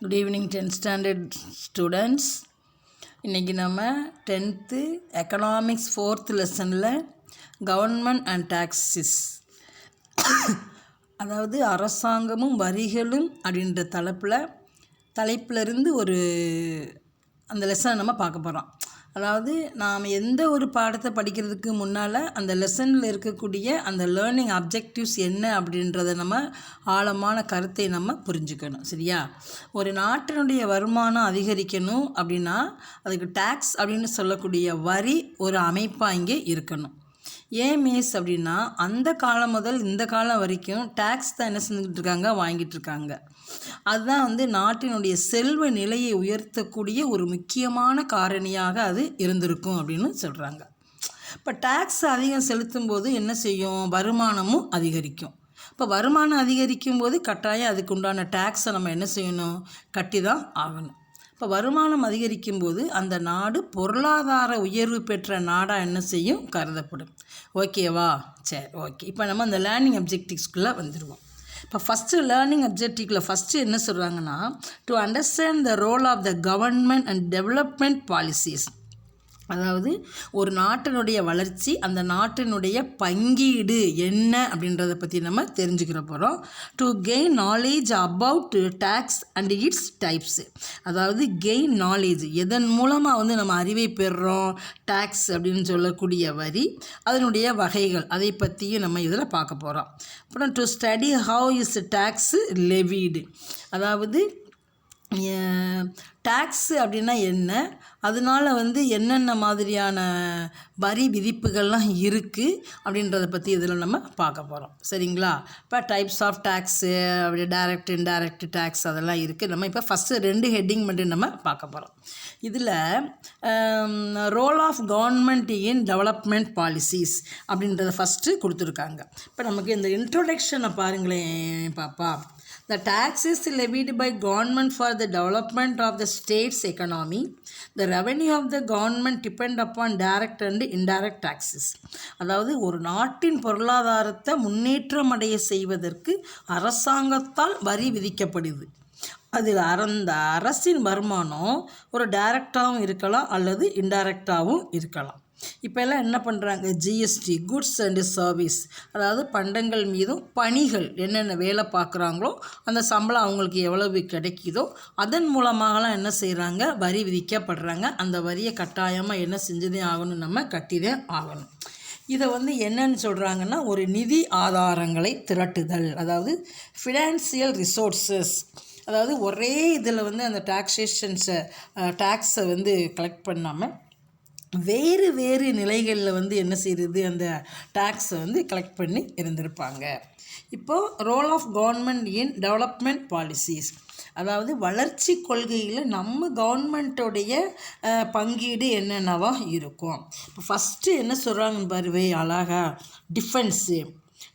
Good evening 10th standard students. இன்றைக்கி நம்ம 10th economics 4th லெசனில் கவர்மெண்ட் அண்ட் டாக்ஸஸ், அதாவது அரசாங்கமும் வரிகளும் அப்படின்ற தலைப்பிலிருந்து அந்த லெசனை நம்ம பார்க்க போகிறோம். அதாவது நாம் எந்த ஒரு பாடத்தை படிக்கிறதுக்கு முன்னால் அந்த லெசனில் இருக்கக்கூடிய அந்த லேர்னிங் அப்ஜெக்டிவ்ஸ் என்ன அப்படின்றத நம்ம ஆழமான கருத்தை நம்ம புரிஞ்சுக்கணும். சரியா? ஒரு நாட்டினுடைய வருமானம் அதிகரிக்கணும் அப்படின்னா அதுக்கு டேக்ஸ் அப்படின்னு சொல்லக்கூடிய வரி ஒரு அமைப்பாக இங்கே இருக்கணும். ஏன் மிஸ் அப்படின்னா அந்த காலம் முதல் இந்த காலம் வரைக்கும் டேக்ஸ் தான் என்ன செஞ்சுக்கிட்டு இருக்காங்க, வாங்கிட்டு இருக்காங்க. அதுதான் நாட்டினுடைய செல்வ நிலையை உயர்த்தக்கூடிய ஒரு முக்கியமான காரணியாக அது இருந்திருக்கும் அப்படின்னு சொல்கிறாங்க. இப்போ டேக்ஸ் அதிகம் செலுத்தும் போது என்ன செய்யும், வருமானமும் அதிகரிக்கும். இப்போ வருமானம் அதிகரிக்கும் போது கட்டாயம் அதுக்கு உண்டான டேக்ஸை நம்ம என்ன செய்யணும், கட்டி தான் ஆகணும். இப்போ வருமானம் அதிகரிக்கும் போது அந்த நாடு பொருளாதார உயர்வு பெற்ற நாடாக என்ன செய்யும், கருதப்படும். ஓகேவா? சரி, ஓகே. இப்போ நம்ம அந்த லேர்னிங் அப்ஜெக்டிவ்ஸ்குள்ளே வந்துடுவோம். இப்போ ஃபஸ்ட்டு லேர்னிங் அப்ஜெக்டிவில் ஃபஸ்ட்டு என்ன சொல்கிறாங்கன்னா, to understand the role of the government and development policies. அதாவது ஒரு நாட்டினுடைய வளர்ச்சி, அந்த நாட்டினுடைய பங்கீடு என்ன அப்படின்றத பற்றி நம்ம தெரிஞ்சுக்கிற போகிறோம். To gain knowledge about tax and its types. அதாவது கெயின் நாலேஜ், எதன் மூலமாக நம்ம அறிவை பெறுறோம், டேக்ஸ் அப்படின்னு சொல்லக்கூடிய வரி, அதனுடைய வகைகள், அதை பற்றியும் நம்ம இதில் பார்க்க போகிறோம். அப்புறம் to study how is tax levied. அதாவது டேக்ஸு அப்படின்னா என்ன, அதனால் என்னென்ன மாதிரியான வரி விதிப்புகள்லாம் இருக்குது அப்படின்றத பற்றி இதில் நம்ம பார்க்க போகிறோம். சரிங்களா? இப்போ டைப்ஸ் ஆஃப் டேக்ஸு, அப்படி டைரக்ட் இன்டைரக்ட் டேக்ஸ் அதெல்லாம் இருக்குது. நம்ம இப்போ ஃபஸ்ட்டு 2 ஹெட்டிங் மட்டும் நம்ம பார்க்க போகிறோம். இதில் role of government in development policies அப்படின்றத ஃபஸ்ட்டு கொடுத்துருக்காங்க. இப்போ நமக்கு இந்த இன்ட்ரோடக்ஷனை பாருங்களேன் பாப்பா. The taxes levied by government for the development of the state's economy. The revenue of the government depend upon direct and indirect taxes. அதாவது ஒரு நாட்டின் பொருளாதாரத்தை முன்னேற்றம் அடைய செய்வதற்கு அரசாங்கத்தால் வரி விதிக்கப்படுது. அதில் அந்த அரசின் வருமானம் ஒரு டைரக்டாகவும் இருக்கலாம் அல்லது இன்டைரக்டாகவும் இருக்கலாம். இப்போ எல்லாம் என்ன பண்ணுறாங்க, ஜிஎஸ்டி, குட்ஸ் அண்டு சர்வீஸ், அதாவது பண்டங்கள் மீதும் பணிகள் என்னென்ன வேலை பார்க்குறாங்களோ அந்த சம்பளம் அவங்களுக்கு எவ்வளவு கிடைக்குதோ அதன் மூலமாகலாம் என்ன செய்கிறாங்க, வரி விதிக்கப்படுறாங்க. அந்த வரியை கட்டாயமாக என்ன செஞ்சதே ஆகணும், நம்ம கட்டிதே ஆகணும். இதை என்னன்னு சொல்கிறாங்கன்னா, ஒரு நிதி ஆதாரங்களை திரட்டுதல், அதாவது ஃபினான்சியல் ரிசோர்ஸஸ். அதாவது ஒரே இதில் அந்த டேக்ஸை கலெக்ட் பண்ணாமல் வேறு வேறு நிலைகளில் என்ன செய்கிறது, அந்த டேக்ஸை கலெக்ட் பண்ணி இருந்திருப்பாங்க. இப்போது role of government in development policies, அதாவது வளர்ச்சி கொள்கையில் நம்ம கவர்மெண்ட்டோடைய பங்கீடு என்னென்னவா இருக்கும். இப்போ ஃபஸ்ட்டு என்ன சொல்கிறாங்கன்னு பாருவே அழகா,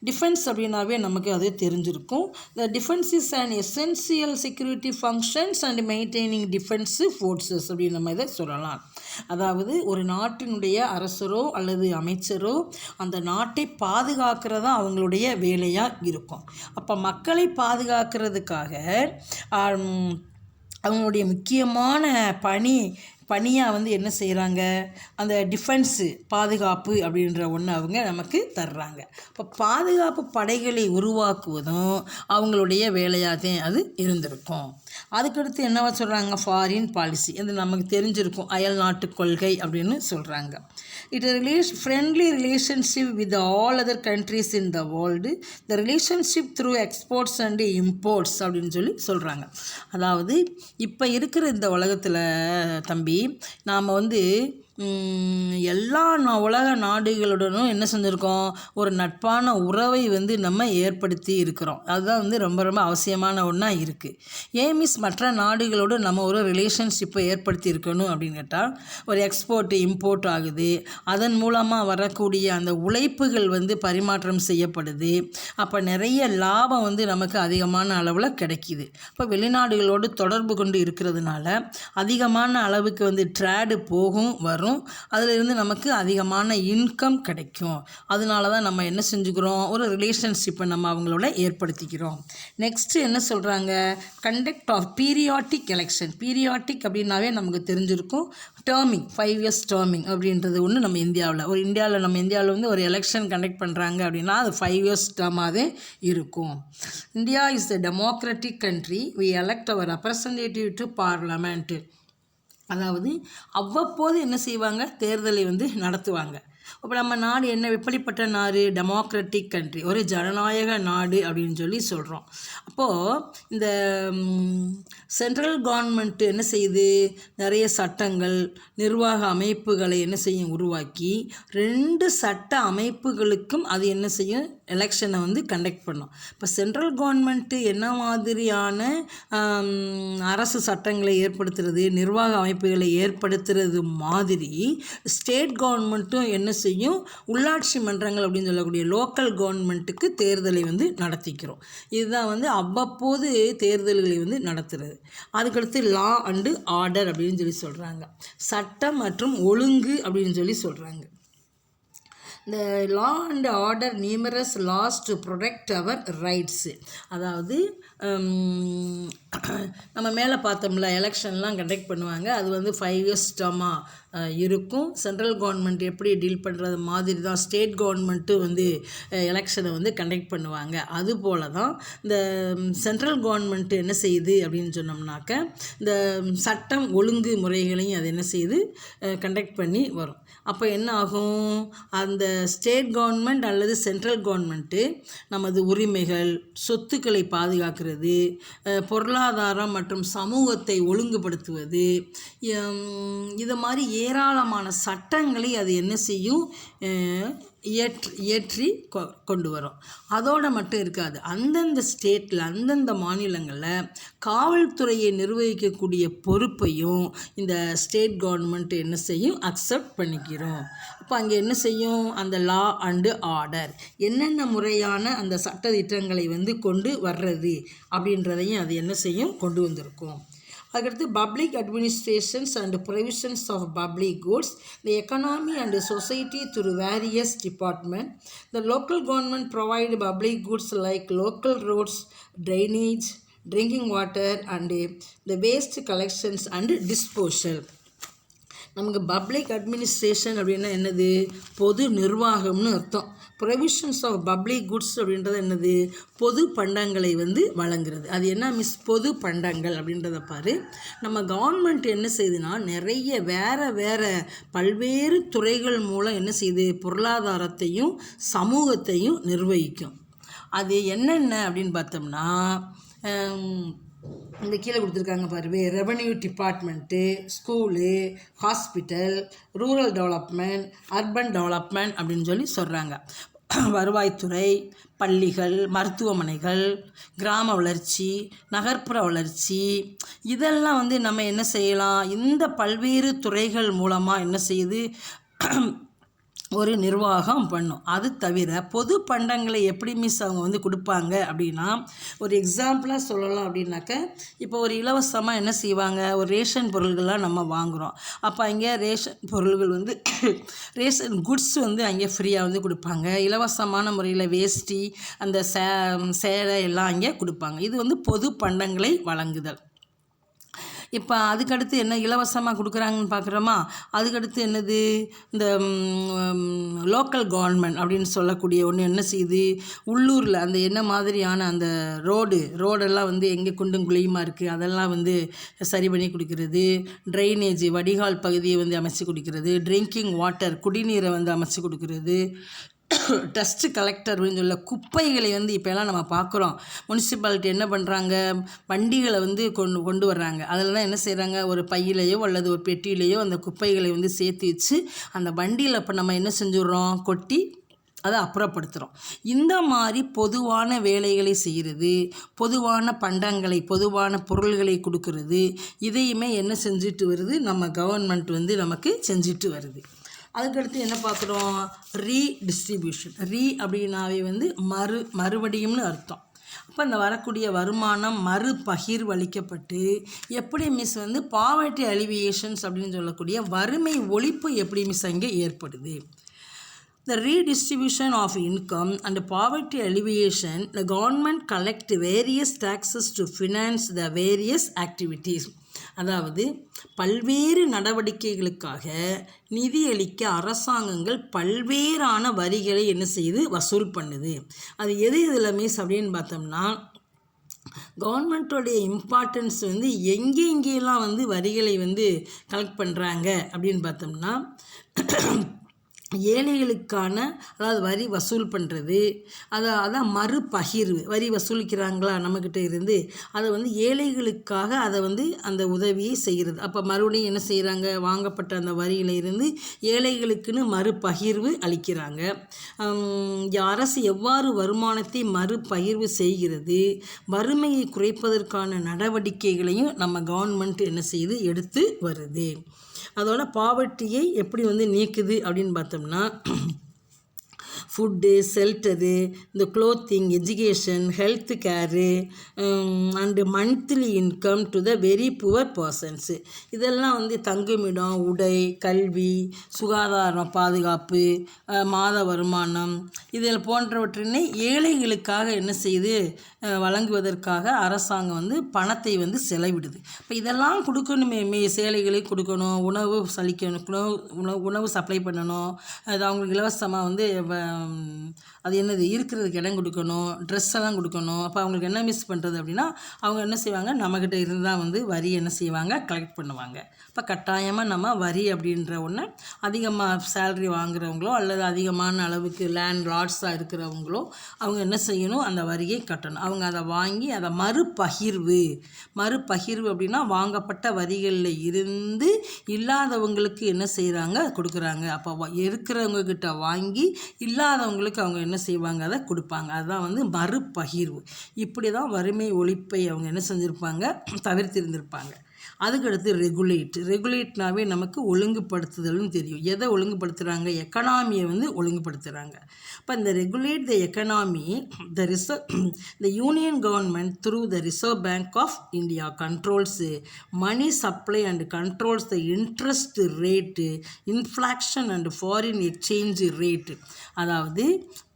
டிஃபென்ஸ் அப்படின்னாவே நமக்கு அது தெரிஞ்சிருக்கும். The defence is and essential security functions and maintaining defensive forces அப்படின்னு நம்ம இதை சொல்லலாம். அதாவது ஒரு நாட்டினுடைய அரசரோ அல்லது அமைச்சரோ அந்த நாட்டை பாதுகாக்கிறதா அவங்களுடைய வேலையாக இருக்கும். அப்போ மக்களை பாதுகாக்கிறதுக்காக அவங்களுடைய முக்கியமான பணியாக என்ன செய்கிறாங்க, அந்த டிஃபென்ஸு, பாதுகாப்பு அப்படின்ற ஒன்று அவங்க நமக்கு தர்றாங்க. இப்போ பாதுகாப்பு படைகளை உருவாக்குவதும் அவங்களுடைய வேலையாக தான் அது இருந்திருக்கும். அதுக்கடுத்து என்னவா சொல்கிறாங்க, ஃபாரின் பாலிசி, அது நமக்கு தெரிஞ்சிருக்கும், அயல் நாட்டு கொள்கை அப்படின்னு சொல்கிறாங்க. It friendly relationship with all other countries in the world, the relationship through exports and imports அப்படின்னு சொல்கிறாங்க. அதாவது இப்போ இருக்கிற இந்த உலகத்தில் தம்பி, நாம் எல்லா உலக நாடுகளுடனும் என்ன செஞ்சுருக்கோம், ஒரு நட்பான உறவை நம்ம ஏற்படுத்தி இருக்கிறோம். அதுதான் ரொம்ப ரொம்ப அவசியமான ஒன்றா இருக்குது. ஏன் மற்ற நாடுகளோடு நம்ம ஒரு ரிலேஷன்ஷிப்பை ஏற்படுத்தி இருக்கணும் அப்படின்னு கேட்டால், ஒரு எக்ஸ்போர்ட்டு இம்போர்ட் ஆகுது, அதன் மூலமாக வரக்கூடிய அந்த உழைப்புகள் பரிமாற்றம் செய்யப்படுது. அப்போ நிறைய லாபம் நமக்கு அதிகமான அளவில் கிடைக்கிது. இப்போ வெளிநாடுகளோடு தொடர்பு கொண்டு இருக்கிறதுனால அதிகமான அளவுக்கு ட்ரேடு போகும் வரும். வரும். அதிலிருந்து நமக்கு அதிகமான இன்கம் கிடைக்கும். அதனால தான் நம்ம என்ன செஞ்சுக்கிறோம், ஒரு ரிலேஷன்ஷிப்பை நம்ம அவங்களோட ஏற்படுத்திக்கிறோம். நெக்ஸ்ட்டு என்ன சொல்கிறாங்க, conduct of periodic election. Periodic அப்படின்னாவே நமக்கு தெரிஞ்சிருக்கும், டேர்மிங், 5 இயர்ஸ் டேர்மிங் அப்படின்றது ஒன்று நம்ம இந்தியாவில் வந்து ஒரு எலெக்ஷன் கண்டக்ட் பண்ணுறாங்க அப்படின்னா அது 5 இயர்ஸ் டேர்மாகவே இருக்கும். India is the democratic country, we elect our representative to parliament. அதாவது அவ்வப்போது என்ன செய்வாங்க, தேர்தலை வந்து நடத்துவாங்க. இப்போ நம்ம நாடு எப்படிப்பட்ட நாடு, டெமோக்ராட்டிக் கண்ட்ரி, ஒரு ஜனநாயக நாடு அப்படின்னு சொல்கிறோம். அப்போது இந்த சென்ட்ரல் கவர்மெண்ட்டு என்ன செய்யுது, நிறைய சட்டங்கள், நிர்வாக அமைப்புகளை என்ன செய்யும், உருவாக்கி 2 சட்ட அமைப்புகளுக்கும் அது என்ன செய்யும், எலெக்ஷனை வந்து கண்டக்ட் பண்ணும். இப்போ சென்ட்ரல் கவர்மெண்ட்டு என்ன மாதிரியான அரசு சட்டங்களை ஏற்படுத்துறது, நிர்வாக அமைப்புகளை ஏற்படுத்துறது மாதிரி ஸ்டேட் கவர்மெண்ட்டும் என்ன செய்யும், உள்ளாட்சி மன்றங்கள் அப்படின்னு சொல்லக்கூடிய லோக்கல் கவர்மெண்ட்டுக்கு தேர்தலை வந்து நடத்திக்கிறோம். இதுதான் வந்து அவ்வப்போது தேர்தல்களை வந்து நடத்துறது. அதுக்கடுத்து லா அண்டு ஆர்டர் அப்படின்னு சொல்கிறாங்க. சட்டம் மற்றும் ஒழுங்கு அப்படின்னு சொல்கிறாங்க. இந்த law and order numerous laws to protect our rights. அதாவது நம்ம மேலே பார்த்தோம்ல, எலெக்ஷன்லாம் கண்டக்ட் பண்ணுவாங்க. அது வந்து 5 இயர்ஸ் டேர்மாக இருக்கும். சென்ட்ரல் கவர்மெண்ட் எப்படி டீல் பண்ணுறது மாதிரி தான் ஸ்டேட் கவர்மெண்ட்டு வந்து எலெக்ஷனை வந்து கண்டக்ட் பண்ணுவாங்க. அதுபோல் தான் இந்த சென்ட்ரல் கவர்மெண்ட்டு என்ன செய்யுது அப்படின்னு சொன்னோம்னாக்க, இந்த சட்டம் ஒழுங்கு முறைகளையும் அது என்ன செய்யுது, கண்டக்ட் பண்ணி வரும். அப்போ என்ன ஆகும், அந்த ஸ்டேட் கவர்மெண்ட் அல்லது சென்ட்ரல் கவர்மெண்ட்டு நமது உரிமைகள், சொத்துக்களை பாதுகாக்கிறது, பொருளாதாரம் மற்றும் சமூகத்தை ஒழுங்குபடுத்துவது, இது மாதிரி ஏராளமான சட்டங்களை அது என்ன செய்யும், இயற்றி கொண்டு வரும். அதோடு மட்டும் இருக்காது, அந்தந்த ஸ்டேட்டில், அந்தந்த மாநிலங்களில் காவல்துறையை நிர்வகிக்கக்கூடிய பொறுப்பையும் இந்த ஸ்டேட் கவர்மெண்ட் என்ன செய்யும், அக்செப்ட் பண்ணிக்கிறோம். அப்போ அங்கே என்ன செய்யும், அந்த லா அண்டு ஆர்டர் என்னென்ன முறையான அந்த சட்ட திட்டங்களை வந்து கொண்டு வர்றது அப்படின்றதையும் அது என்ன செய்யும், கொண்டு வந்திருக்கும். அதுக்கடுத்து public administrations and provisions of public goods, the economy and society through various department. The local government provide public goods like local roads, drainage, drinking water and the waste collections and disposal. நமக்கு public administration அப்படின்னா என்னது, பொது நிர்வாகம்னு அர்த்தம். Provisions of public goods அப்படின்றது என்னது, பொது பண்டங்களை வந்து வழங்குறது. அது என்ன பொது பண்டங்கள் அப்படின்றத பாரு. நம்ம கவர்மெண்ட் என்ன செய்யுதுன்னா, நிறைய வேறு பல்வேறு துறைகள் மூலம் என்ன செய்யுது, பொருளாதாரத்தையும் சமூகத்தையும் நிர்வகிக்கும். அது என்னென்ன அப்படின்னு பார்த்தோம்னா, இந்த கீழே கொடுத்துருக்காங்க பாருவே, revenue department, school, hospital, rural development, urban development அப்படின்னு சொல்கிறாங்க. வருவாய்த்துறை, பள்ளிகள், மருத்துவமனைகள், கிராம வளர்ச்சி, நகர்ப்புற வளர்ச்சி, இதெல்லாம் வந்து நம்ம என்ன செய்யலாம், இந்த பல்வேறு துறைகள் மூலமாக என்ன செய்யுது, ஒரு நிர்வாகம் பண்ணும். அது தவிர பொது பண்டங்களை எப்படி அவங்க வந்து கொடுப்பாங்க அப்படின்னா, ஒரு எக்ஸாம்பிளாக சொல்லலாம் அப்படின்னாக்க, இப்போ ஒரு இலவசமாக என்ன செய்வாங்க, ஒரு ரேஷன் பொருள்கள்லாம் நம்ம வாங்குகிறோம். அப்போ அங்கே ரேஷன் பொருள்கள் வந்து ரேஷன் குட்ஸ் வந்து அங்கே ஃப்ரீயாக வந்து கொடுப்பாங்க. இலவசமான முறையில் வேஷ்டி, அந்த சேலை எல்லாம் அங்கே கொடுப்பாங்க. இது வந்து பொது பண்டங்களை வழங்குதல். இப்போ அதுக்கடுத்து என்ன இலவசமாக கொடுக்குறாங்கன்னு பார்க்குறோமா, அதுக்கடுத்து என்னது, இந்த லோக்கல் கவர்மெண்ட் அப்படின்னு சொல்லக்கூடிய ஒன்று என்ன செய்யுது, உள்ளூரில் அந்த என்ன மாதிரியான அந்த ரோடெல்லாம் வந்து எங்கே குண்டும் குழியுமா இருக்குது அதெல்லாம் வந்து சரி பண்ணி கொடுக்கிறது, ட்ரைனேஜ் வடிகால் பகுதியை வந்து அமைச்சு கொடுக்கிறது, ட்ரிங்கிங் வாட்டர் குடிநீரை வந்து அமைச்சு கொடுக்கிறது, டஸ்ட்டு கலெக்டர் அப்படின்னு சொல்ல குப்பைகளை வந்து இப்போலாம் நம்ம பார்க்குறோம். முனிசிபாலிட்டி என்ன பண்ணுறாங்க, வண்டிகளை வந்து கொண்டு வர்றாங்க. அதில் தான் என்ன செய்கிறாங்க, ஒரு பையிலையோ அல்லது ஒரு பெட்டியிலையோ அந்த குப்பைகளை வந்து சேர்த்து வச்சு அந்த வண்டியில் இப்போ நம்ம என்ன செஞ்சுடுறோம், கொட்டி அதை அப்புறப்படுத்துகிறோம். இந்த மாதிரி பொதுவான வேலைகளை செய்கிறது, பொதுவான பண்டங்களை, பொதுவான பொருள்களை கொடுக்கறது, இதையுமே என்ன செஞ்சுட்டு வருது, நம்ம கவர்மெண்ட் வந்து நமக்கு செஞ்சுட்டு வருது. அதுக்கடுத்து என்ன பார்க்குறோம், ரீடிஸ்ட்ரிபியூஷன். அப்படின்னாவே வந்து மறுபடியும்னு அர்த்தம். அப்போ இப்போ இந்த வரக்கூடிய வருமானம் மறுபகிர்வளிக்கப்பட்டு எப்படி மிஸ் வந்து பாவர்ட்டி அலிவியேஷன்ஸ் அப்படின்னு சொல்லக்கூடிய வறுமை ஒழிப்பு எப்படி மிஸ் அங்கே ஏற்படுது. The redistribution of income and poverty alleviation, the government collect various taxes to finance the various activities. அதாவது பல்வேறு நடவடிக்கைகளுக்காக நிதியளிக்க அரசாங்கங்கள் பல்வேறான வரிகளை என்ன செய்யுது, வசூல் பண்ணுது. அது எது இதில் மிஸ் அப்படின்னு பார்த்தோம்னா, கவர்மெண்ட்டோடைய இம்பார்ட்டன்ஸ் வந்து எங்கெங்கெல்லாம் வந்து வரிகளை வந்து கலெக்ட் பண்ணுறாங்க அப்படின்னு பார்த்தோம்னா, ஏழைகளுக்கான அதாவது வரி வசூல் பண்ணுறது, அதான் மறுபகிர்வு. வரி வசூலிக்கிறாங்களா நம்மக்கிட்ட இருந்து, அதை வந்து ஏழைகளுக்காக அதை வந்து அந்த உதவியை செய்கிறது. அப்போ மறுபடியும் என்ன செய்கிறாங்க, வாங்கப்பட்ட அந்த வரியில் இருந்து ஏழைகளுக்குன்னு மறுபகிர்வு அளிக்கிறாங்க. அரசு எவ்வாறு வருமானத்தை மறுபகிர்வு செய்கிறது, வறுமையை குறைப்பதற்கான நடவடிக்கைகளையும் நம்ம கவர்மெண்ட் என்ன செய்யுது, எடுத்து வருது. அதோட பாவர்ட்டியை எப்படி வந்து நீக்குது அப்படின்னு பார்த்தோம்னா, ஃபுட்டு, ஷெல்டரு, இந்த clothing, education, health care and monthly income to the very poor persons. இதெல்லாம் வந்து தங்குமிடம், உடை, கல்வி, சுகாதார பாதுகாப்பு, மாத வருமானம் இதில் போன்றவற்றினை ஏழைகளுக்காக என்ன செய்யுது, வழங்குவதற்காக அரசாங்கம் வந்து பணத்தை வந்து செலவிடுது. இப்போ இதெல்லாம் கொடுக்கணுமே, சேலைகளுக்கு கொடுக்கணும், உணவு சலிக்கணும், உணவு சப்ளை பண்ணணும், அது அவங்களுக்கு இலவசமாக வந்து அது என்னது இருக்கிறதுக்கு இடம் கொடுக்கணும், ட்ரெஸ் எல்லாம் கொடுக்கணும். அப்போ அவங்களுக்கு என்ன மிஸ் பண்ணுறது அப்படின்னா, அவங்க என்ன செய்வாங்க, நம்மக்கிட்ட இருந்து தான் வந்து வரி என்ன செய்வாங்க, கலெக்ட் பண்ணுவாங்க. இப்போ கட்டாயமாக நம்ம வரி அப்படின்ற ஒன்று அதிகமாக சேலரி வாங்குறவங்களோ அல்லது அதிகமான அளவுக்கு லேண்ட் லாட்ஸாக இருக்கிறவங்களோ அவங்க என்ன செய்யணும், அந்த வரியை கட்டணும். அவங்க அதை வாங்கி அதை மறுபகிர்வு அப்படின்னா வாங்கப்பட்ட வரிகளில் இருந்து இல்லாதவங்களுக்கு என்ன செய்கிறாங்க, கொடுக்குறாங்க. அப்போ இருக்கிறவங்க கிட்ட வாங்கி இல்லாதவங்களுக்கு அவங்க என்ன செய்வாங்க, அதை கொடுப்பாங்க. அதுதான் வந்து மறுபகிர்வு. இப்படி தான் வறுமை ஒழிப்பை அவங்க என்ன செஞ்சுருப்பாங்க, தவிர்த்திருந்திருப்பாங்க. அதுக்கடுத்து ரெகுலேட்னாவே நமக்கு ஒழுங்குபடுத்துதல்னு தெரியும். எதை ஒழுங்குபடுத்துகிறாங்க, எக்கனாமியை வந்து ஒழுங்குபடுத்துகிறாங்க. இப்போ இந்த regulate the economy, the union government through the Reserve Bank of India controls money supply and controls the interest rate, inflation and foreign exchange rate. அதாவது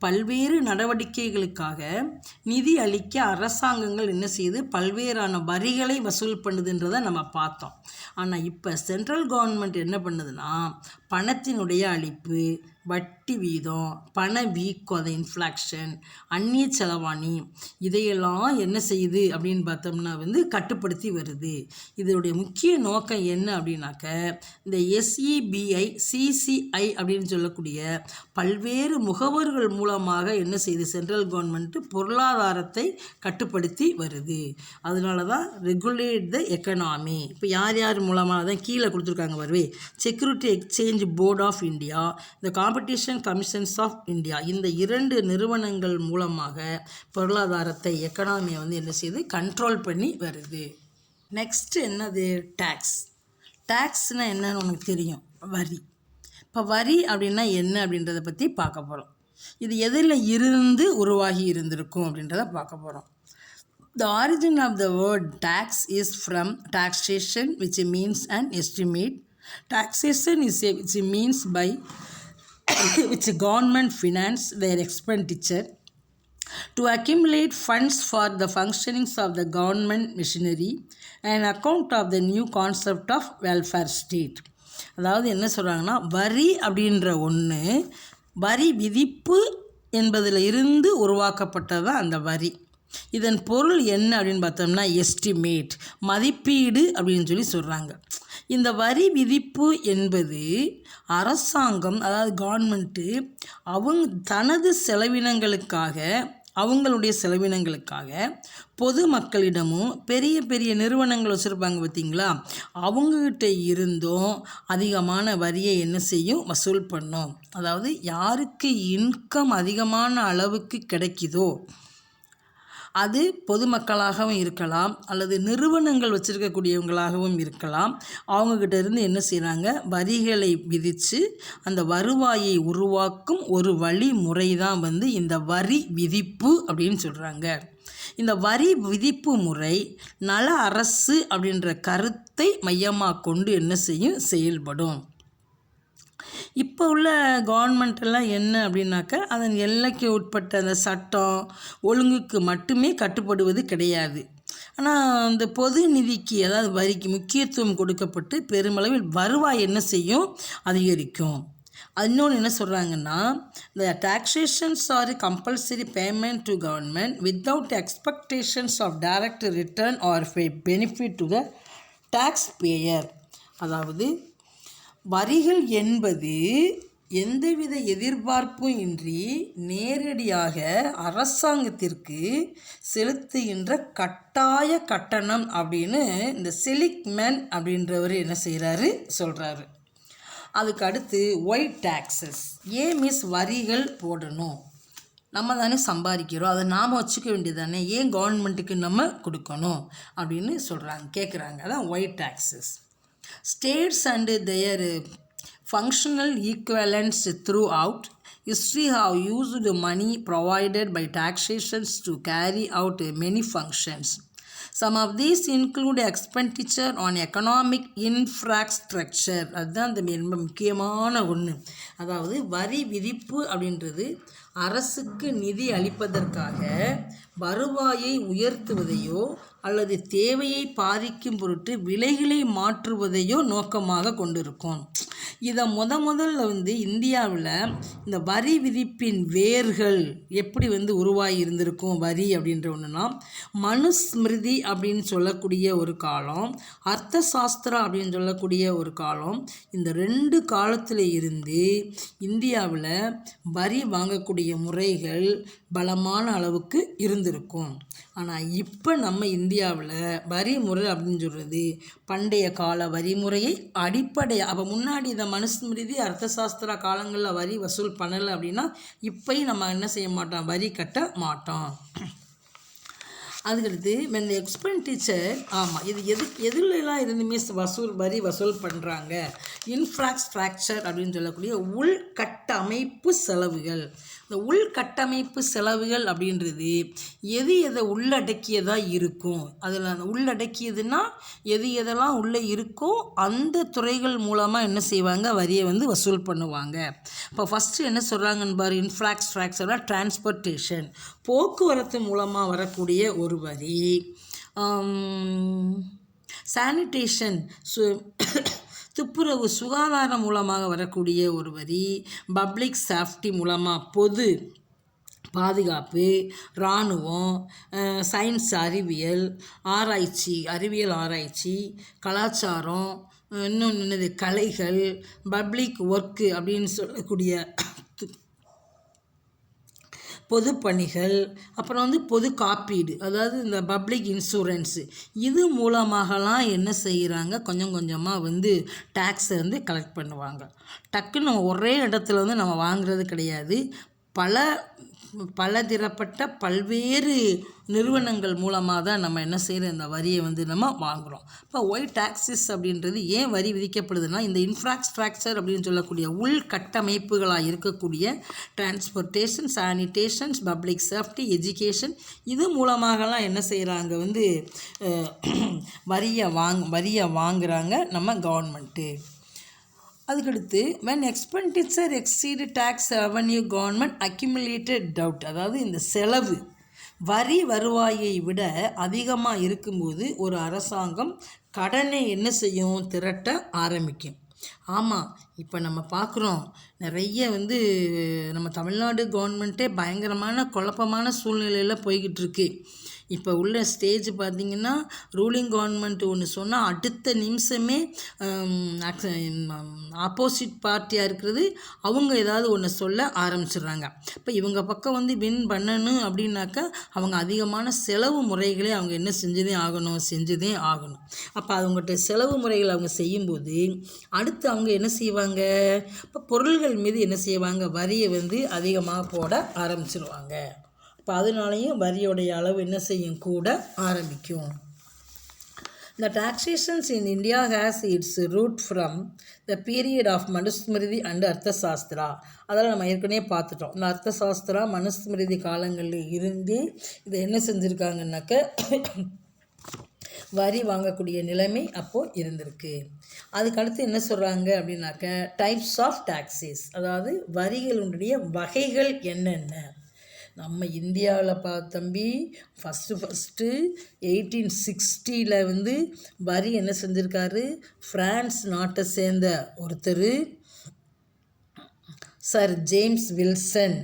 பல்வேறு நடவடிக்கைகளுக்காக நிதி அளிக்க அரசாங்கங்கள் என்ன செய்யுது, பல்வேறான வரிகளை வசூல் பண்ணுதுன்றதை நம்ம பார்த்தோம். ஆனால் இப்போ சென்ட்ரல் கவர்மெண்ட் என்ன பண்ணுதுன்னா, பணத்தினுடைய அளிப்பு, வட்டி வீதம், பண வீக்கம், அதை இன்ஃப்ளாக்ஷன், அந்நிய செலவாணி இதையெல்லாம் என்ன செய்யுது அப்படின்னு பார்த்தோம்னா வந்து கட்டுப்படுத்தி வருது. இதோடைய முக்கிய நோக்கம் என்ன அப்படின்னாக்க, இந்த SEBI, CCI அப்படின்னு சொல்லக்கூடிய பல்வேறு முகவர்கள் மூலமாக என்ன செய்யுது, சென்ட்ரல் கவர்மெண்ட்டு பொருளாதாரத்தை கட்டுப்படுத்தி வருது. அதனால தான் ரெகுலேட் த எக்கனாமி. இப்போ யார் மூலமாக தான் கீழே கொடுத்துருக்காங்க வருவே, security exchange board of India, இந்த காம்படிஷன் கமிஷன்ஸ் ஆஃப் இந்தியா, இந்த 2 நிறுவனங்கள் மூலமாக பொருளாதாரத்தை, எக்கனாமியை வந்து என்ன செய்யுது, கண்ட்ரோல் பண்ணி வருது. நெக்ஸ்ட் என்னது, டேக்ஸ்னால் என்னன்னு உனக்கு தெரியும், வரி. இப்போ வரி அப்படின்னா என்ன அப்படின்றத பற்றி பார்க்க போகிறோம். இது எதில் இருந்து உருவாகி இருந்திருக்கும் அப்படின்றத பார்க்க போகிறோம். The origin of the word tax is from taxation, which means an estimate. Taxation is which means by which government finance their expenditure to accumulate funds for the functionings of the government machinery and account of the new concept of welfare state. அதாவது என்ன சொல்கிறாங்கன்னா, வரி அப்படின்ற ஒன்று, வரி விதிப்பு என்பதில் இருந்து உருவாக்கப்பட்டது தான் அந்த வரி. இதன் பொருள் என்ன அப்படின்னு பார்த்தோம்னா, எஸ்டிமேட், மதிப்பீடு அப்படின்னு சொல்லி சொல்கிறாங்க. இந்த வரி விதிப்பு என்பது அரசாங்கம், அதாவது கவர்மெண்ட்டு தனது செலவினங்களுக்காக, அவங்களுடைய செலவினங்களுக்காக பொதுமக்களிடமும் பெரிய பெரிய நிறுவனங்கள் வச்சுருப்பாங்க பார்த்திங்களா, அவங்ககிட்ட இருந்தும் அதிகமான வரியை என்ன செய்யும், வசூல் பண்ணும். அதாவது யாருக்கு இன்கம் அதிகமான அளவுக்கு கிடைக்குதோ அது பொதுமக்களாகவும் இருக்கலாம், அல்லது நிறுவனங்கள் வச்சுருக்கக்கூடியவங்களாகவும் இருக்கலாம். அவங்கக்கிட்ட இருந்து என்ன செய்கிறாங்க, வரிகளை விதித்து அந்த வருவாயை உருவாக்கும் ஒரு வழிமுறை தான் வந்து இந்த வரி விதிப்பு அப்படின்னு சொல்கிறாங்க. இந்த வரி விதிப்பு முறை நல அரசு அப்படின்ற கருத்தை மையமாக கொண்டு என்ன செய்யும், செயல்படும். இப்போ உள்ள கவர்மெண்ட்டெல்லாம் என்ன அப்படின்னாக்கா, அதன் எல்லைக்கு உட்பட்ட அந்த சட்டம் ஒழுங்குக்கு மட்டுமே கட்டுப்படுவது கிடையாது. ஆனால் இந்த பொது நிதிக்கு, அதாவது வரிக்கு முக்கியத்துவம் கொடுக்கப்பட்டு பெருமளவில் வருவாய் என்ன செய்யும், அதிகரிக்கும். இன்னொன்று என்ன சொல்கிறாங்கன்னா, the taxations are a compulsory payment to government without expectations of direct return or benefit to the taxpayer. அதாவது வரிகள் என்பது எந்தவித எதிர்பார்ப்பும் இன்றி நேரடியாக அரசாங்கத்திற்கு செலுத்துகின்ற கட்டாய கட்டணம் அப்படின்னு இந்த செலிக்மேன் அப்படின்றவர் என்ன செய்கிறாரு, சொல்கிறாரு. அதுக்கு அடுத்து ஒயிட் டேக்ஸஸ். ஏன் மிஸ் வரிகள் போடணும், நம்ம தானே சம்பாதிக்கிறோம், அதை நாம் வச்சுக்க வேண்டியது தானே, ஏன் கவர்மெண்ட்டுக்கு நம்ம கொடுக்கணும் அப்படின்னு சொல்கிறாங்க, கேட்குறாங்க. அதான் white taxes. States and their functional equivalents throughout history have used money provided by taxations to carry out many functions. Some of these include expenditure on economic infrastructure. அதுதான் இந்த ரொம்ப முக்கியமான ஒன்று. அதாவது வரி விதிப்பு அப்படின்றது அரசுக்கு நிதி அளிப்பதற்காக வருவாயை உயர்த்துவதையோ அல்லது தேவையை பாதிக்கும் பொருட்டு விலைகளை மாற்றுவதையோ நோக்கமாக கொண்டிருக்கும். இதை முதல்ல வந்து இந்தியாவில் இந்த வரி விதிப்பின் வேர்கள் எப்படி வந்து உருவாகி இருந்திருக்கும் வரி அப்படின்ற ஒன்றுனா, மனுஸ்மிருதி அப்படின்னு சொல்லக்கூடிய ஒரு காலம், அர்த்த சாஸ்திரா அப்படின்னு சொல்லக்கூடிய ஒரு காலம், இந்த 2 காலத்தில் இருந்து இந்தியாவில் வரி வாங்கக்கூடிய முறைகள் பலமான அளவுக்கு இருந்திருக்கும். ஆனால் இப்போ நம்ம இந்தியாவில் வரிமுறை அப்படின்னு சொல்கிறது பண்டைய கால வரிமுறையை அடிப்படையாக, அப்போ முன்னாடி இந்த மனுஸ்மிருதி அர்த்தசாஸ்திர காலங்களில் வரி வசூல் பண்ணலை அப்படின்னா இப்போயும் நம்ம என்ன செய்ய மாட்டோம், வரி கட்ட மாட்டோம். அதுக்கடுத்து இந்த எக்ஸ்பெண்டிச்சர், ஆமாம், இது எதுலாம் இருந்துமே வரி வசூல் பண்ணுறாங்க. இன்ஃப்ராஸ்ட்ரக்சர் அப்படின்னு சொல்லக்கூடிய உள்கட்டமைப்பு செலவுகள். இந்த உள்கட்டமைப்பு செலவுகள் அப்படின்றது எதை உள்ளடக்கியதாக இருக்கும். அதில் அந்த உள்ளடக்கியதுன்னா எதெல்லாம் உள்ளே இருக்கோ அந்த துறைகள் மூலமாக என்ன செய்வாங்க, வரியை வந்து வசூல் பண்ணுவாங்க. இப்போ ஃபஸ்ட்டு என்ன சொல்கிறாங்கன்னு பாரு, இன்ஃப்ராஸ்ட்ரக்சர்னா டிரான்ஸ்போர்ட்டேஷன், போக்குவரத்து மூலமாக வரக்கூடிய ஒரு வரி. சானிடேஷன், துப்புரவு சுகாதாரம் மூலமாக வரக்கூடிய ஒரு வரி. பப்ளிக் சேஃப்டி மூலமாக பொது பாதுகாப்பு, இராணுவம், சயின்ஸ் அறிவியல் ஆராய்ச்சி, கலாச்சாரம், இன்னொன்று என்னது கலைகள், பப்ளிக் ஒர்க்கு அப்படின்னு சொல்லக்கூடிய பொது பணிகள், அப்புறம் வந்து பொது காப்பீடு, அதாவது இந்த பப்ளிக் இன்சூரன்ஸு. இது மூலமாகலாம் என்ன செய்கிறாங்க, கொஞ்சம் கொஞ்சமாக வந்து டேக்ஸை வந்து கலெக்ட் பண்ணுவாங்க. டக்குன்னு ஒரே இடத்துல வந்து நம்ம வாங்குறது கிடையாது. பலதரப்பட்ட பல்வேறு நிறுவனங்கள் மூலமாக தான் நம்ம என்ன செய்கிறோம், இந்த வரியை வந்து நம்ம வாங்குகிறோம். இப்போ ஒயிட் டேக்ஸஸ் அப்படின்றது ஏன் வரி விதிக்கப்படுதுன்னா, இந்த இன்ஃப்ராஸ்ட்ரக்சர் அப்படின்னு சொல்லக்கூடிய உள்கட்டமைப்புகளாக இருக்கக்கூடிய டிரான்ஸ்போர்ட்டேஷன், சானிடேஷன்ஸ், பப்ளிக் சேஃப்டி, எஜுகேஷன், இது மூலமாகலாம் என்ன செய்கிறாங்க வந்து வரியை வாங்குகிறாங்க நம்ம கவர்மெண்ட்டு. அதுக்கடுத்து when expenditure exceed tax revenue government accumulated debt, அதாவது இந்த செலவு வரி வருவாயை விட அதிகமாக இருக்கும்போது ஒரு அரசாங்கம் கடனை என்ன செய்யும், திரட்ட ஆரம்பிக்கும். ஆமாம், இப்போ நம்ம பார்க்குறோம் நிறைய வந்து நம்ம தமிழ்நாடு கவர்மெண்ட்டே பயங்கரமான குழப்பமான சூழ்நிலையில் போய்கிட்டு இருக்கு. இப்போ உள்ள ஸ்டேஜ் பார்த்திங்கன்னா, ரூலிங் கவர்மெண்ட் ஒன்று சொன்னால் அடுத்த நிமிஷமே ஆப்போசிட் பார்ட்டியாக இருக்கிறது அவங்க ஏதாவது ஒன்று சொல்ல ஆரம்பிச்சிடுறாங்க. இப்போ இவங்க பக்கம் வந்து வின் பண்ணணும் அப்படின்னாக்கா அவங்க அதிகமான செலவு முறைகளே அவங்க என்ன செஞ்சதே ஆகணும். அப்போ அவங்ககிட்ட செலவு முறைகள் அவங்க செய்யும்போது அடுத்து அவங்க என்ன செய்வாங்க, இப்போ பொருள்கள் மீது என்ன செய்வாங்க, வரியை வந்து அதிகமாக போட ஆரம்பிச்சிருவாங்க. இப்போ அதனாலேயும் வரியோடைய அளவு என்ன செய்யும், கூட ஆரம்பிக்கும். The taxations in India has its root from the period of Manusmriti and Arthasastra. அதெல்லாம் நம்ம ஏற்கனவே பார்த்துட்டோம். இந்த அர்த்தசாஸ்திரா மனுஸ்மிருதி காலங்களில் இருந்து இதை என்ன செஞ்சுருக்காங்கன்னாக்க வரி வாங்கக்கூடிய நிலைமை அப்போது இருந்திருக்கு. அதுக்கடுத்து என்ன சொல்கிறாங்க அப்படின்னாக்க டைப்ஸ் ஆஃப் டாக்ஸஸ், அதாவது வரிகளுடைய வகைகள் என்னென்ன. நம்ம இந்தியாவில் தம்பி ஃபஸ்ட்டு 1860 வந்து வரி என்ன செஞ்சுருக்காரு, ஃப்ரான்ஸ் நாட்டை சேர்ந்த ஒருத்தர் சர் ஜேம்ஸ் வில்சன்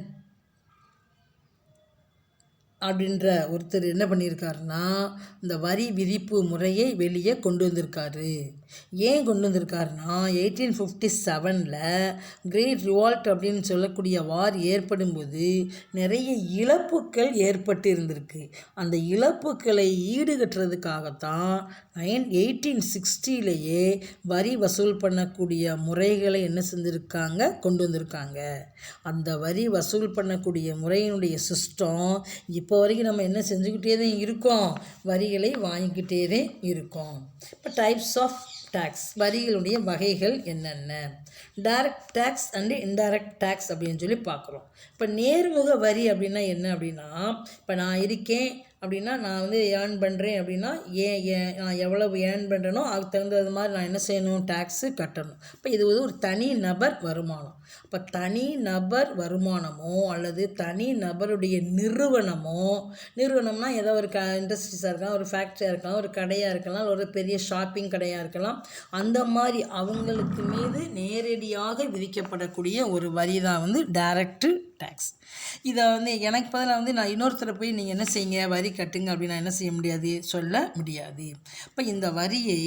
அப்படின்ற ஒருத்தர் என்ன பண்ணியிருக்காருன்னா இந்த வரி விதிப்பு முறையை வெளியே கொண்டு வந்திருக்காரு. ஏன் கொண்டு வந்திருக்காருன்னா 1857 கிரேட் ரிவால்ட் அப்படின்னு சொல்லக்கூடிய வார் ஏற்படும்போது நிறைய இழப்புக்கள் ஏற்பட்டு இருந்திருக்கு. அந்த இழப்புக்களை ஈடுகட்டுறதுக்காகத்தான் 1860 வரி வசூல் பண்ணக்கூடிய முறைகளை என்ன செஞ்சுருக்காங்க, கொண்டு வந்திருக்காங்க. அந்த வரி வசூல் பண்ணக்கூடிய முறையினுடைய சிஸ்டம் இப்போ வரைக்கும் நம்ம என்ன செஞ்சுக்கிட்டே தான் இருக்கோம், வரிகளை வாங்கிக்கிட்டே தான் இருக்கோம். இப்போ டைப்ஸ் ஆஃப் டேக்ஸ், வரிகளுடைய வகைகள் என்னென்ன. Direct tax and indirect tax அப்படின்னு சொல்லி பார்க்குறோம். இப்போ நேர்முக வரி அப்படின்னா என்ன அப்படின்னா, இப்போ நான் இருக்கேன் அப்படின்னா நான் வந்து ஏர்ன் பண்ணுறேன் அப்படின்னா நான் எவ்வளவு ஏர்ன் பண்ணுறேனோ அதுக்கு தகுந்தது மாதிரி நான் என்ன செய்யணும், டேக்ஸு கட்டணும். இப்போ இது ஒரு தனி நபர் வருமானம். இப்போ தனி நபர் வருமானமோ அல்லது தனி நபருடைய நிறுவனம்னா ஏதோ ஒரு இண்டஸ்ட்ரீஸாக இருக்கலாம், ஒரு ஃபேக்ட்ரியாக இருக்கலாம், ஒரு கடையாக இருக்கலாம், ஒரு பெரிய ஷாப்பிங் கடையாக இருக்கலாம். அந்த மாதிரி அவங்களுக்கு மீது நேரடியாக விதிக்கப்படக்கூடிய ஒரு வரி தான் வந்து டைரக்ட் டேக்ஸ். இதை வந்து எனக்கு பதிலாக வந்து நான் இன்னொருத்தரை போய் நீங்கள் என்ன செய்யுங்க, வரி கட்டுங்க அப்படின்னு நான் என்ன செய்ய முடியாது, சொல்ல முடியாது. இப்போ இந்த வரியை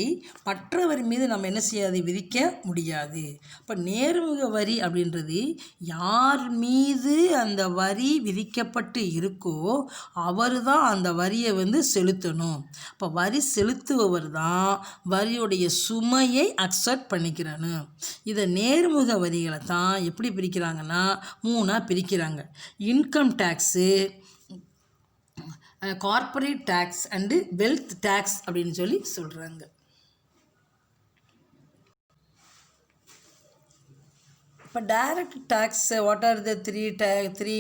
மற்றவர் மீது நம்ம என்ன செய்யாது, விதிக்க முடியாது. இப்போ நேர்முக வரி அப்படின்றது யார் மீது அந்த வரி விதிக்கப்பட்டு இருக்கோ அவர் தான் அந்த வரியை வந்து செலுத்தணும். இப்போ வரி செலுத்துபவர் தான் வரியுடைய சுமையை அக்செப்ட் பண்ணிக்கிறணும். இதை நேர்முக வரிகளை தான் எப்படி பிரிக்கிறாங்கன்னா 3 பிரிக்கிறாங்க. Income tax, corporate tax and wealth tax அப்படின்னு சொல்லி சொல்கிறாங்க. இப்போ direct tax, what are the three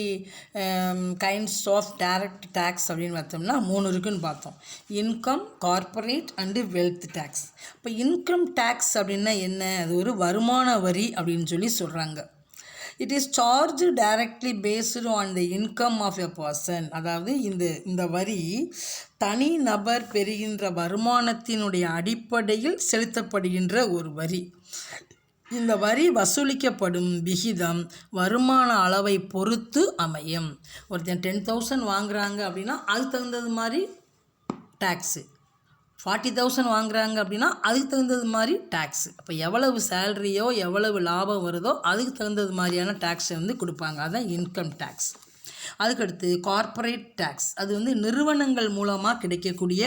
kinds of direct tax அப்படின்னு பார்த்தோம்னா 3 இருக்குன்னு பார்த்தோம். Income, corporate and wealth tax. இப்போ இன்கம் டேக்ஸ் அப்படின்னா என்ன, அது ஒரு வருமான வரி அப்படின்னு சொல்லி சொல்கிறாங்க. It is charge directly based on the income of a person. அதாவது இந்த வரி தனி நபர் பெறுகின்ற வருமானத்தினுடைய அடிப்படையில் செலுத்தப்படுகின்ற ஒரு வரி. இந்த வரி வசூலிக்கப்படும் விகிதம் வருமான அளவை பொறுத்து அமையும். ஒருத்தன் 10,000 வாங்குறாங்க அப்படின்னா அதுக்கு தகுந்தது மாதிரி டேக்ஸு, 40,000 வாங்குறாங்க அப்படின்னா அதுக்கு தகுந்தது மாதிரி டேக்ஸு. அப்போ எவ்வளவு சேலரியோ எவ்வளவு லாபம் வருதோ அதுக்கு தகுந்தது மாதிரியான டேக்ஸை வந்து கொடுப்பாங்க. அதுதான் இன்கம் டேக்ஸ். அதுக்கடுத்து கார்ப்பரேட் டேக்ஸ், அது வந்து நிறுவனங்கள் மூலமாக கிடைக்கக்கூடிய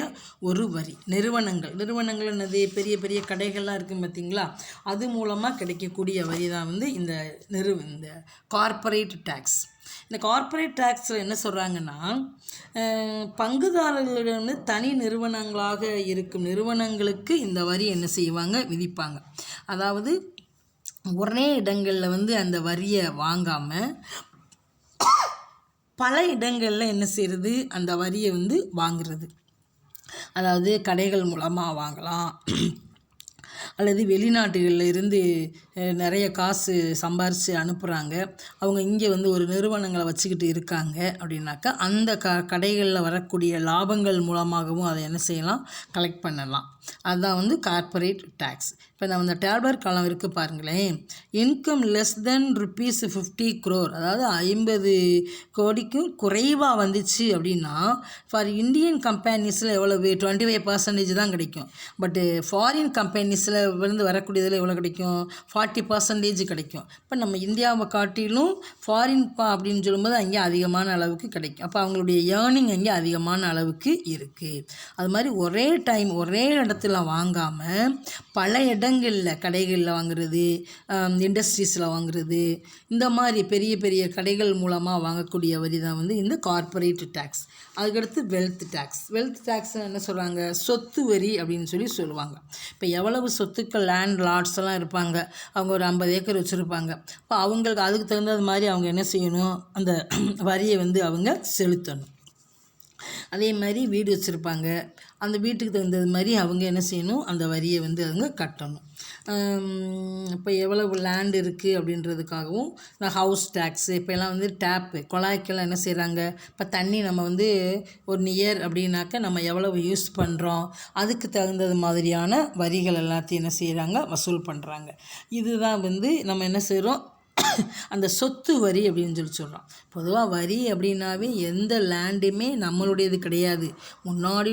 ஒரு வரி. நிறுவனங்கள் என்னது, பெரிய பெரிய கடைகள்லாம் இருக்குது பார்த்தீங்களா, அது மூலமாக கிடைக்கக்கூடிய வரி தான் வந்து இந்த கார்ப்பரேட் டேக்ஸ். இந்த கார்ப்பரேட் டேக்ஸில் என்ன சொல்கிறாங்கன்னா, பங்குதாரர்களிடம் வந்து தனி நிறுவனங்களாக இருக்கும் நிறுவனங்களுக்கு இந்த வரி என்ன செய்வாங்க, விதிப்பாங்க. அதாவது ஒரே இடங்களில் வந்து அந்த வரியை வாங்காமல் பல இடங்களில் என்ன செய்கிறது, அந்த வரியை வந்து வாங்குறது. அதாவது கடைகள் மூலமாக வாங்கலாம், அல்லது வெளிநாட்டுகளில் இருந்து நிறைய காசு சம்பாரித்து அனுப்புகிறாங்க, அவங்க இங்கே வந்து ஒரு நிறுவனங்களை வச்சுக்கிட்டு இருக்காங்க அப்படின்னாக்கா அந்த கடைகளில் வரக்கூடிய லாபங்கள் மூலமாகவும் அதை என்ன செய்யலாம், கலெக்ட் பண்ணலாம். அதுதான் வந்து கார்ப்பரேட் டேக்ஸ். இப்போ நம்ம இந்த டேப்லர் காலம் இருக்குது பாருங்களேன். இன்கம் லெஸ் தென் ₹50 crore, அதாவது 50 கோடிக்கும் குறைவாக வந்துச்சு அப்படின்னா ஃபார் இந்தியன் கம்பெனிஸில் எவ்வளவு 25% தான் கிடைக்கும். பட்டு ஃபாரின் கம்பெனிஸில் இருந்து வரக்கூடியதில் எவ்வளோ கிடைக்கும்? 40% கிடைக்கும். இப்போ நம்ம இந்தியாவை காட்டிலும் ஃபாரின் அப்படின்னு சொல்லும்போது அங்கே அதிகமான அளவுக்கு கிடைக்கும். அப்போ அவங்களுடைய ஏர்னிங் அங்கே அதிகமான அளவுக்கு இருக்குது. அது மாதிரி ஒரே டைம் ஒரே இடத்துல வாங்காமல் பல இடங்களில் கடைகளில் வாங்குறது, இண்டஸ்ட்ரீஸில் வாங்குறது, இந்த மாதிரி பெரிய பெரிய கடைகள் மூலமாக வாங்கக்கூடிய வரி தான் வந்து இந்த கார்ப்பரேட் டேக்ஸ். அதுக்கடுத்து வெல்த் டேக்ஸ் என்ன சொல்கிறாங்க? சொத்து வரி அப்படின்னு சொல்லுவாங்க. இப்போ எவ்வளவு சொத்துக்கள் லேண்ட் லாட்ஸ் எல்லாம் இருப்பாங்க, அவங்க ஒரு 50 ஏக்கர் வச்சுருப்பாங்க. இப்போ அவங்களுக்கு அதுக்கு தகுந்தது மாதிரி அவங்க என்ன செய்யணும்? அந்த வரியை வந்து அவங்க செலுத்தணும். அதே மாதிரி வீடு வச்சுருப்பாங்க, அந்த வீட்டுக்கு தகுந்தது மாதிரி அவங்க என்ன செய்யணும்? அந்த வரியை வந்து அவங்க கட்டணும். இப்போ எவ்வளவு லேண்ட் இருக்குது அப்படின்றதுக்காகவும் இந்த ஹவுஸ் டேக்ஸு, இப்போலாம் வந்து டேப்பு குழாய்க்கெல்லாம் என்ன செய்கிறாங்க? இப்போ தண்ணி நம்ம வந்து ஒரு நியர் அப்படின்னாக்க நம்ம எவ்வளவு யூஸ் பண்ணுறோம், அதுக்கு தகுந்தது மாதிரியான வரிகள் எல்லாத்தையும் என்ன செய்கிறாங்க? வசூல் பண்ணுறாங்க. இதுதான் வந்து நம்ம என்ன செய்கிறோம்? அந்த சொத்து வரி அப்படின்னு சொல்கிறோம். பொதுவாக வரி அப்படின்னாவே எந்த லேண்டுமே நம்மளுடையது கிடையாது. முன்னாடி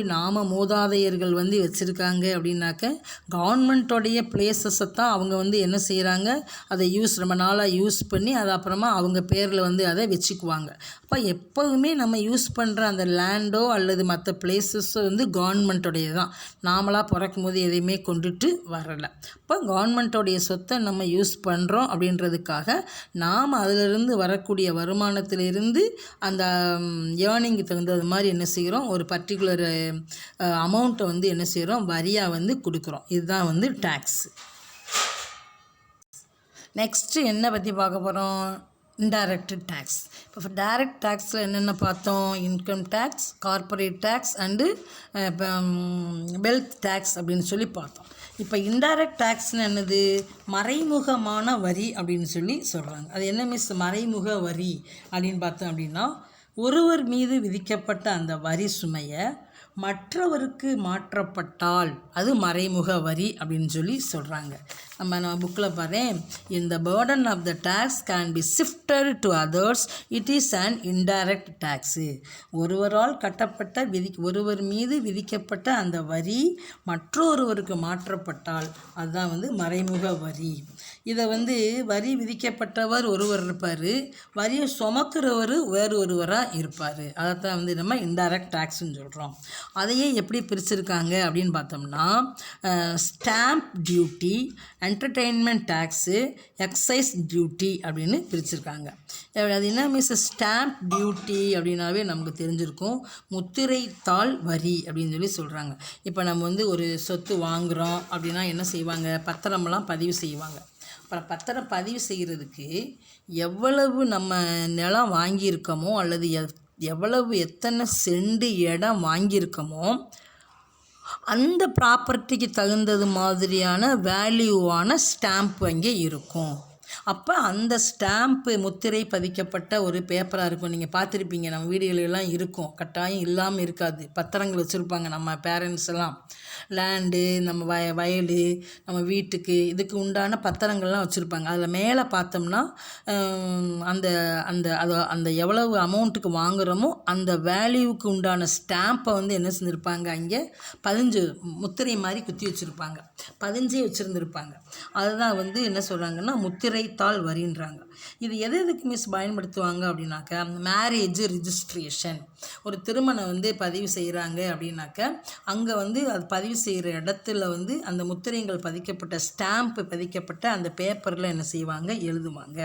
மூதாதையர்கள் வந்து வச்சுருக்காங்க அப்படின்னாக்க கவர்மெண்ட்டோடைய பிளேசஸை தான் அவங்க வந்து என்ன செய்கிறாங்க? அதை ரொம்ப நாளாக யூஸ் பண்ணி அதை அப்புறமா அவங்க பேரில் வந்து அதை வச்சுக்குவாங்க. அப்போ எப்போவுமே நம்ம யூஸ் பண்ணுற அந்த லேண்டோ அல்லது மற்ற பிளேசஸோ வந்து கவர்மெண்ட்டோடைய தான். நாமளாக பிறக்கும் போது எதையுமே கொண்டுட்டு வரலை. இப்போ கவர்மெண்ட்டோடைய சொத்தை நம்ம யூஸ் பண்ணுறோம் அப்படின்றதுக்காக நாம் அதிலிருந்து வரக்கூடிய வருமானத்திலிருந்து அந்த ஏர்னிங்கு தகுந்தது மாதிரி என்ன செய்கிறோம்? ஒரு பர்டிகுலர் அமௌண்ட்டை வந்து என்ன செய்கிறோம்? வரியாக வந்து கொடுக்குறோம். இதுதான் வந்து டேக்ஸ். நெக்ஸ்ட்டு என்ன பற்றி பார்க்க போகிறோம்? Indirect tax. இப்போ டைரக்ட் டேக்ஸில் என்னென்ன பார்த்தோம்? Income tax, corporate tax and wealth tax அப்படின்னு பார்த்தோம். இப்போ இன்டைரக்ட் டேக்ஸ்னு என்னது? மறைமுகமான வரி அப்படின்னு சொல்கிறாங்க. அது என்ன மறைமுக வரி அப்படின்னு பார்த்தோம் அப்படின்னா, ஒருவர் மீது விதிக்கப்பட்ட அந்த வரி சுமையை மற்றவருக்கு மாற்றப்பட்டால் அது மறைமுக வரி அப்படின்னு சொல்கிறாங்க. நம்ம புக்கில் பாருங்கள், இந்த burden of the tax can be shifted to others, it is an indirect tax. ஒருவரால் கட்டப்பட்ட ஒருவர் மீது விதிக்கப்பட்ட அந்த வரி மற்றொருவருக்கு மாற்றப்பட்டால் அதுதான் வந்து மறைமுக வரி. இதை வந்து வரி விதிக்கப்பட்டவர் ஒருவர் இருப்பார், வரியை சுமக்கிறவர் வேறு ஒருவராக இருப்பார். அதைத்தான் வந்து நம்ம இன்டைரக்ட் டேக்ஸ்ன்னு சொல்கிறோம். அதையே எப்படி பிரிச்சிருக்காங்க அப்படின்னு பார்த்தோம்னா, stamp duty, entertainment tax, excise duty அப்படின்னு பிரிச்சிருக்காங்க. அது என்ன ஸ்டாம்ப் டியூட்டி அப்படின்னாவே நமக்கு தெரிஞ்சிருக்கும். முத்திரைத்தாள் வரி அப்படின்னு சொல்கிறாங்க. இப்போ நம்ம வந்து ஒரு சொத்து வாங்குகிறோம் அப்படின்னா என்ன செய்வாங்க? பத்திரமெல்லாம் பதிவு செய்வாங்க. அப்புறம் பத்திரம் பதிவு செய்கிறதுக்கு எவ்வளவு நம்ம நிலம் வாங்கியிருக்கோமோ அல்லது எத்தனை சென்ட் இடம் வாங்கியிருக்கோமோ அந்த ப்ராப்பர்ட்டிக்கு தகுந்தது மாதிரியான வேல்யூவான ஸ்டாம்ப் அங்கே இருக்கும். அப்போ அந்த ஸ்டாம்ப்பு முத்திரை பதிக்கப்பட்ட ஒரு பேப்பராக இருக்கும். நீங்கள் பார்த்துருப்பீங்க, நம்ம வீடுகளெல்லாம் இருக்கும், கட்டாயம் இல்லாமல் இருக்காது. பத்திரங்கள் வச்சுருப்பாங்க நம்ம பேரண்ட்ஸ் எல்லாம். லேண்டு, நம்ம வயல், நம்ம வீட்டுக்கு இதுக்கு உண்டான பத்திரங்கள்லாம் வச்சுருப்பாங்க. அதில் மேலே பார்த்தோம்னா அந்த அந்த அது அந்த எவ்வளவு அமௌண்ட்டுக்கு வாங்குகிறோமோ அந்த வேல்யூவுக்கு உண்டான ஸ்டாம்பை வந்து என்ன செஞ்சுருப்பாங்க? அங்கே முத்திரை மாதிரி குத்தி வச்சுருப்பாங்க, பதிஞ்சே வச்சுருந்துருப்பாங்க. அதுதான் வந்து என்ன சொல்கிறாங்கன்னா முத்திரைத்தாள் வரின்றாங்க. இது எதுக்கு பயன்படுத்துவாங்க அப்படின்னாக்கா, மேரேஜ் ரிஜிஸ்ட்ரேஷன், ஒரு திருமணம் வந்து பதிவு செய்கிறாங்க அப்படின்னாக்க அங்கே வந்து அது பதிவு செய்கிற இடத்துல வந்து அந்த முத்திரைகள் பதிக்கப்பட்ட ஸ்டாம்ப்பு பதிக்கப்பட்ட அந்த பேப்பரில் என்ன செய்வாங்க? எழுதுவாங்க.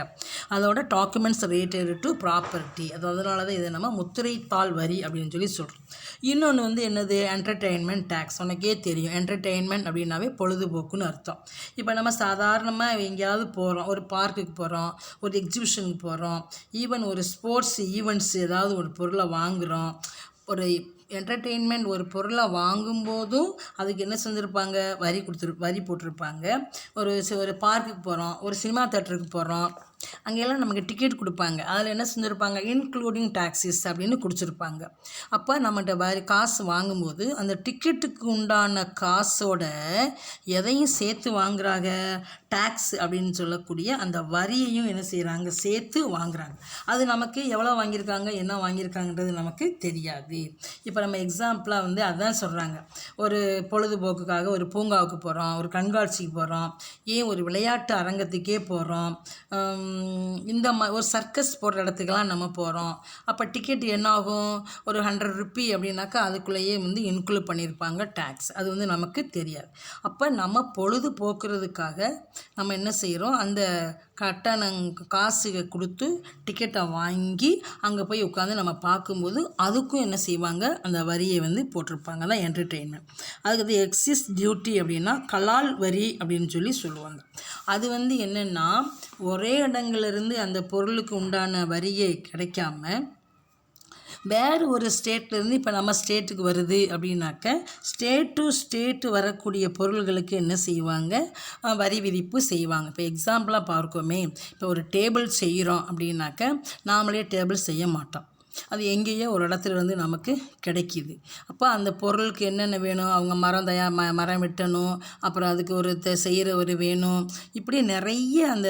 அதோட டாக்குமெண்ட்ஸ் ரிலேட்டட் டு ப்ராப்பர்ட்டி. அதனால தான் இதை நம்ம முத்திரைத்தாள் வரி அப்படின்னு சொல்கிறோம். இன்னொன்று வந்து என்னது? Entertainment tax. உனக்கே தெரியும், என்டர்டெயின்மெண்ட் அப்படின்னாவே பொழுதுபோக்குன்னு அர்த்தம். இப்போ நம்ம சாதாரணமாக எங்கேயாவது போகிறோம், ஒரு பார்க்குக்கு போகிறோம், ஒரு எக்ஸிபிஷனுக்கு போகிறோம், ஈவன் ஒரு ஸ்போர்ட்ஸ் ஈவெண்ட்ஸ் ஏதாவது ஒரு பொருளை வாங்குகிறோம், ஒரு என்டர்டெயின்மெண்ட் ஒரு பொருளை வாங்கும்போதும் அதுக்கு என்ன செஞ்சுருப்பாங்க? வரி போட்டிருப்பாங்க. ஒரு பார்க்குக்கு போகிறோம், ஒரு சினிமா தேட்டருக்கு போகிறோம், அங்கெல்லாம் நமக்கு டிக்கெட் கொடுப்பாங்க. அதில் என்ன செஞ்சுருப்பாங்க, இன்க்ளூடிங் டாக்ஸிஸ் அப்படின்னு குடிச்சிருப்பாங்க. அப்போ நம்மகிட்ட காசு வாங்கும்போது அந்த டிக்கெட்டுக்கு உண்டான காசோட எதையும் சேர்த்து வாங்குறாங்க, டேக்ஸ் அப்படின்னு சொல்லக்கூடிய அந்த வரியையும் என்ன செய்கிறாங்க, சேர்த்து வாங்குறாங்க. அது நமக்கு எவ்வளோ வாங்கியிருக்காங்க, என்ன வாங்கியிருக்காங்கன்றது நமக்கு தெரியாது. இப்போ நம்ம எக்ஸாம்பிளாக வந்து அதான் சொல்கிறாங்க, ஒரு பொழுதுபோக்குக்காக ஒரு பூங்காவுக்கு போகிறோம், ஒரு கண்காட்சிக்கு போகிறோம், ஏன் ஒரு விளையாட்டு அரங்கத்துக்கே போகிறோம், இந்த ஒரு சர்க்கஸ் போடுற இடத்துக்கெல்லாம் நம்ம போகிறோம். அப்போ டிக்கெட் என்ன ஆகும், ஒரு 100 ருப்பி அப்படின்னாக்கா அதுக்குள்ளேயே வந்து இன்க்ளூட் பண்ணியிருப்பாங்க டேக்ஸ். அது வந்து நமக்கு தெரியாது. அப்போ நம்ம பொழுது போக்குறதுக்காக நம்ம என்ன செய்கிறோம், அந்த காசு கொடுத்து டிக்கெட்டை வாங்கி அங்கே போய் உட்காந்து நம்ம பார்க்கும்போது அதுக்கும் என்ன செய்வாங்க, அந்த வரியை வந்து போட்டிருப்பாங்க. தான் என்டர்டெயின்மெண்ட். அதுக்கு எக்ஸிஸ் டியூட்டி அப்படின்னா கலால் வரி அப்படின்னு சொல்லி சொல்லுவாங்க. அது வந்து என்னென்னா, ஒரே இடங்கள்லேருந்து அந்த பொருளுக்கு உண்டான வரியை கிடைக்காம வேறு ஒரு ஸ்டேட்லேருந்து இப்போ நம்ம ஸ்டேட்டுக்கு வருது அப்படின்னாக்க ஸ்டேட் டு ஸ்டேட்டு வரக்கூடிய பொருள்களுக்கு என்ன செய்வாங்க, வரி விதிப்பு செய்வாங்க. இப்போ எக்ஸாம்பிளாக பார்க்கோமே, இப்போ ஒரு டேபிள் செய்கிறோம் அப்படின்னாக்க நாமளே டேபிள் செய்ய மாட்டோம். அது எங்கேயோ ஒரு இடத்துல வந்து நமக்கு கிடைக்கிது. அப்போ அந்த பொருளுக்கு என்னென்ன வேணும், அவங்க மரம் வெட்டணும், அப்புறம் அதுக்கு ஒரு செய்கிறவர் வேணும். இப்படி நிறைய அந்த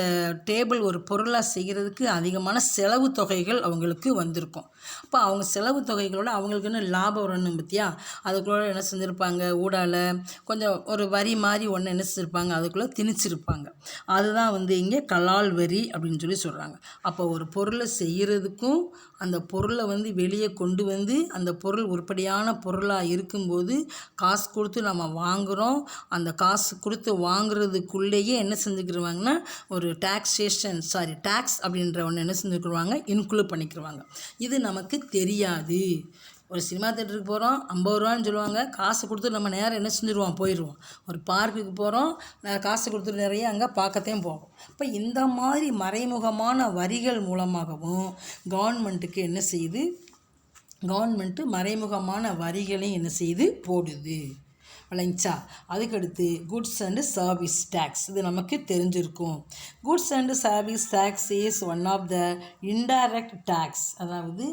டேபிள் ஒரு பொருளாக செய்கிறதுக்கு அதிகமான செலவு தொகைகள் அவங்களுக்கு வந்திருக்கும். அப்போ அவங்க செலவு தொகைகளோட அவங்களுக்குன்னு லாபம் வரணும் பற்றியா, அதுக்குள்ளே என்ன செஞ்சுருப்பாங்க, ஊடால கொஞ்சம் ஒரு வரி மாதிரி ஒன்று என்ன செஞ்சுருப்பாங்க, அதுக்குள்ளே திணிச்சிருப்பாங்க. அதுதான் வந்து இங்கே கலால் வரி அப்படின்னு சொல்லி சொல்கிறாங்க. அப்போ ஒரு பொருளை செய்கிறதுக்கும் அந்த பொருளை வந்து வெளியே கொண்டு வந்து அந்த பொருள் உருப்படியான பொருளாக இருக்கும்போது காசு கொடுத்து நம்ம வாங்குகிறோம். அந்த காசு கொடுத்து வாங்குறதுக்குள்ளேயே என்ன செஞ்சுக்கிடுவாங்கன்னா ஒரு டேக்ஸ் அப்படின்ற ஒன்று என்ன செஞ்சுக்கிடுவாங்க, இன்க்ளூட் பண்ணிக்கிடுவாங்க. இது நமக்கு தெரியாது. ஒரு சினிமா தேட்டருக்கு போகிறோம், 50 ரூபான்னு சொல்லுவாங்க, காசு கொடுத்து நம்ம நேரம் என்ன செஞ்சுருவோம், போயிடுவோம். ஒரு பார்க்குக்கு போகிறோம், காசு கொடுத்துட்டு நிறைய அங்கே பார்க்கத்தையும் போகும். இப்போ இந்த மாதிரி மறைமுகமான வரிகள் மூலமாகவும் கவர்மெண்ட்டுக்கு என்ன செய்யுது, கவர்மெண்ட்டு மறைமுகமான வரிகளையும் என்ன செய்யுது, போடுது. விளைஞ்சா. அதுக்கடுத்து குட்ஸ் அண்டு சர்வீஸ் டேக்ஸ். இது நமக்கு தெரிஞ்சிருக்கும். Goods and service tax is one of the indirect tax. அதாவது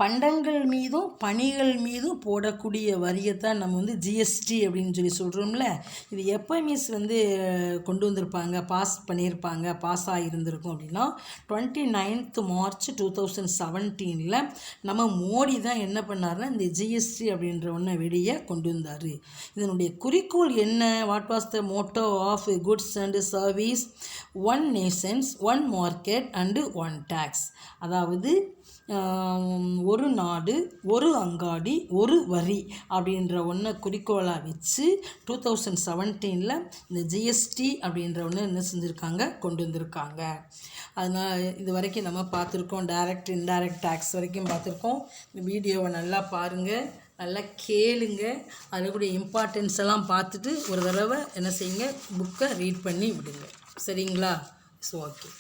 பண்டங்கள் மீதும் பணிகள் மீதும் போடக்கூடிய வரியை தான் நம்ம வந்து ஜிஎஸ்டி அப்படின்னு சொல்லி சொல்கிறோம்ல. இது எப்போ வந்து கொண்டு வந்திருப்பாங்க, பாஸ் ஆகியிருந்திருக்கும் அப்படின்னா 29th March 2017 நம்ம மோடி தான் என்ன பண்ணார்னா இந்த ஜிஎஸ்டி அப்படின்ற ஒன்றை வெளியே கொண்டு வந்தார். இதனுடைய குறிக்கோள் என்ன, what was the motto of goods and service, one nations one market and one tax. அதாவது ஒரு நாடு ஒரு அங்காடி ஒரு வரி அப்படின்ற ஒன்றை குறிக்கோளாக வச்சு 2017 இந்த ஜிஎஸ்டி அப்படின்ற ஒன்று என்ன செஞ்சுருக்காங்க, கொண்டு வந்திருக்காங்க. அதனால் இது வரைக்கும் நம்ம பார்த்துருக்கோம், டைரக்ட் இன்டைரக்ட் டேக்ஸ் வரைக்கும் பார்த்துருக்கோம். இந்த வீடியோவை நல்லா பாருங்கள், நல்லா கேளுங்க, அதனுடைய இம்பார்ட்டன்ஸ் எல்லாம் பார்த்துட்டு ஒரு தடவை என்ன செய்யுங்க, புக்கை ரீட் பண்ணி விடுங்க. சரிங்களா? So okay.